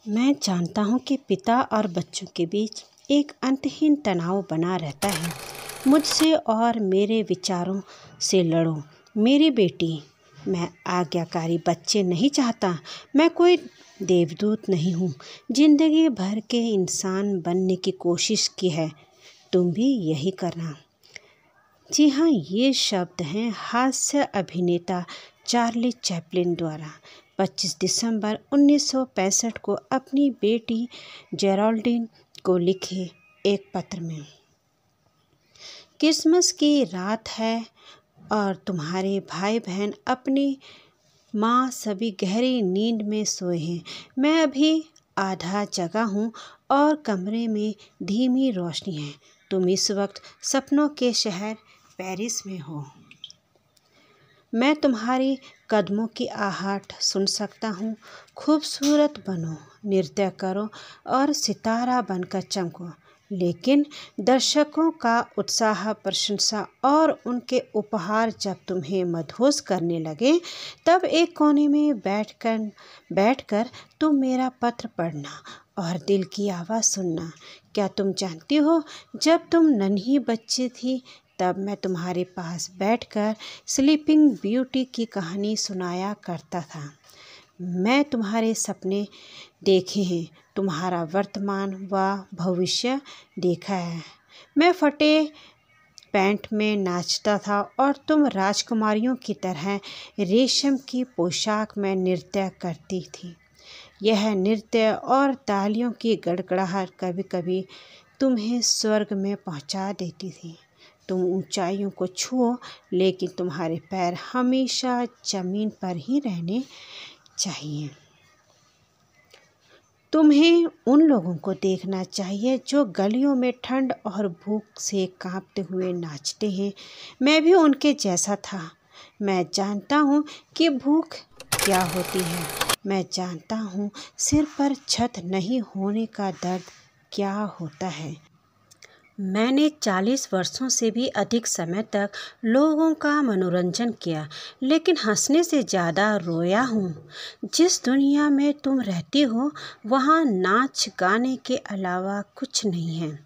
मैं जानता हूँ कि पिता और बच्चों के बीच एक अंतहीन तनाव बना रहता है। मुझसे और मेरे विचारों से लड़ो मेरी बेटी। मैं आज्ञाकारी बच्चे नहीं चाहता। मैं कोई देवदूत नहीं हूँ। जिंदगी भर के इंसान बनने की कोशिश की है। तुम भी यही करना। जी हाँ, ये शब्द हैं हास्य अभिनेता चार्ली चैपलिन द्वारा 25 दिसंबर 1965 को अपनी बेटी जेराल्डीन को लिखे एक पत्र में। क्रिसमस की रात है और तुम्हारे भाई बहन अपनी माँ सभी गहरी नींद में सोए हैं। मैं अभी आधा जगा हूँ और कमरे में धीमी रोशनी है। तुम इस वक्त सपनों के शहर पेरिस में हो। मैं तुम्हारी कदमों की आहट सुन सकता हूँ। खूबसूरत बनो, नृत्य करो और सितारा बनकर चमको। लेकिन दर्शकों का उत्साह, प्रशंसा और उनके उपहार जब तुम्हें मदहोश करने लगे, तब एक कोने में बैठकर तुम मेरा पत्र पढ़ना और दिल की आवाज़ सुनना। क्या तुम जानती हो, जब तुम नन्ही बच्ची थी तब मैं तुम्हारे पास बैठकर स्लीपिंग ब्यूटी की कहानी सुनाया करता था। मैं तुम्हारे सपने देखे हैं, तुम्हारा वर्तमान व भविष्य देखा है। मैं फटे पैंट में नाचता था और तुम राजकुमारियों की तरह रेशम की पोशाक में नृत्य करती थी। यह नृत्य और तालियों की गड़गड़ाहट कभी कभी तुम्हें स्वर्ग में पहुंचा देती थी। तुम ऊंचाइयों को छुओ, लेकिन तुम्हारे पैर हमेशा जमीन पर ही रहने चाहिए। तुम्हें उन लोगों को देखना चाहिए जो गलियों में ठंड और भूख से कांपते हुए नाचते हैं। मैं भी उनके जैसा था। मैं जानता हूँ कि भूख क्या होती है। मैं जानता हूँ सिर पर छत नहीं होने का दर्द क्या होता है। मैंने 40 वर्षों से भी अधिक समय तक लोगों का मनोरंजन किया, लेकिन हंसने से ज़्यादा रोया हूँ। जिस दुनिया में तुम रहती हो, वहाँ नाच गाने के अलावा कुछ नहीं है।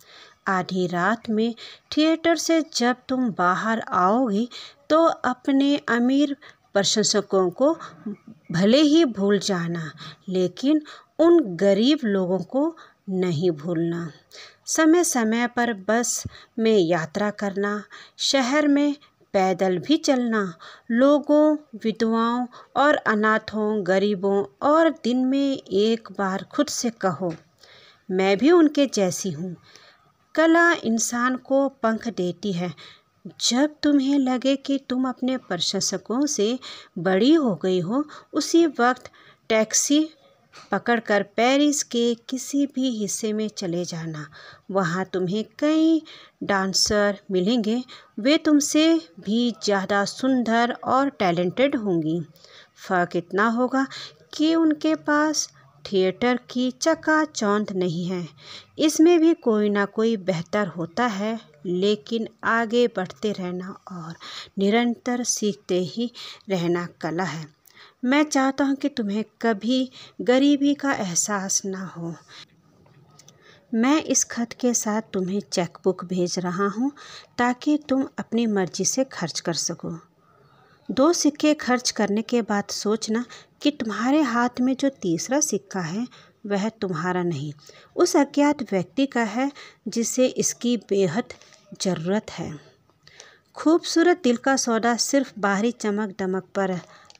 आधी रात में थिएटर से जब तुम बाहर आओगी, तो अपने अमीर प्रशंसकों को भले ही भूल जाना, लेकिन उन गरीब लोगों को नहीं भूलना। समय समय पर बस में यात्रा करना, शहर में पैदल भी चलना, लोगों, विधवाओं और अनाथों, गरीबों और दिन में एक बार खुद से कहो, मैं भी उनके जैसी हूँ। कला इंसान को पंख देती है। जब तुम्हें लगे कि तुम अपने प्रशंसकों से बड़ी हो गई हो, उसी वक्त टैक्सी पकड़कर पेरिस के किसी भी हिस्से में चले जाना। वहाँ तुम्हें कई डांसर मिलेंगे। वे तुमसे भी ज़्यादा सुंदर और टैलेंटेड होंगी। फ़र्क इतना होगा कि उनके पास थिएटर की चकाचौंध नहीं है। इसमें भी कोई ना कोई बेहतर होता है, लेकिन आगे बढ़ते रहना और निरंतर सीखते ही रहना कला है। मैं चाहता हूँ कि तुम्हें कभी गरीबी का एहसास ना हो। मैं इस खत के साथ तुम्हें चेकबुक भेज रहा हूँ ताकि तुम अपनी मर्जी से खर्च कर सको। 2 सिक्के खर्च करने के बाद सोचना कि तुम्हारे हाथ में जो तीसरा सिक्का है वह तुम्हारा नहीं, उस अज्ञात व्यक्ति का है जिसे इसकी बेहद ज़रूरत है। खूबसूरत दिल का सौदा सिर्फ बाहरी चमक दमक पर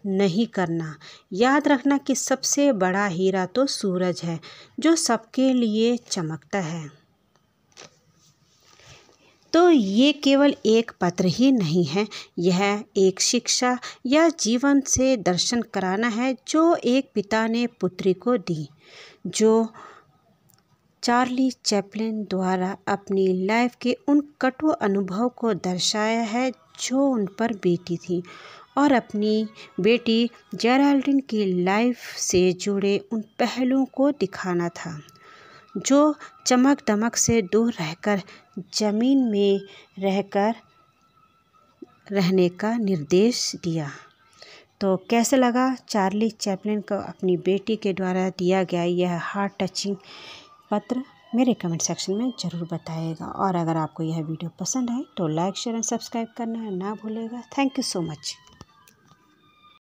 नहीं करना। याद रखना कि सबसे बड़ा हीरा तो सूरज है जो सबके लिए चमकता है। तो ये केवल एक पत्र ही नहीं है, यह एक शिक्षा या जीवन से दर्शन कराना है जो एक पिता ने पुत्री को दी, जो चार्ली चैपलिन द्वारा अपनी लाइफ के उन कटु अनुभव को दर्शाया है जो उन पर बीती थी, और अपनी बेटी जेराल्डीन की लाइफ से जुड़े उन पहलुओं को दिखाना था जो चमक दमक से दूर रहकर जमीन में रहने का निर्देश दिया। तो कैसे लगा चार्ली चैपलिन को अपनी बेटी के द्वारा दिया गया यह हार्ट टचिंग पत्र, मेरे कमेंट सेक्शन में ज़रूर बताइएगा। और अगर आपको यह वीडियो पसंद आए तो लाइक शेयर एंड सब्सक्राइब करना ना भूलिएगा। Thank you so much.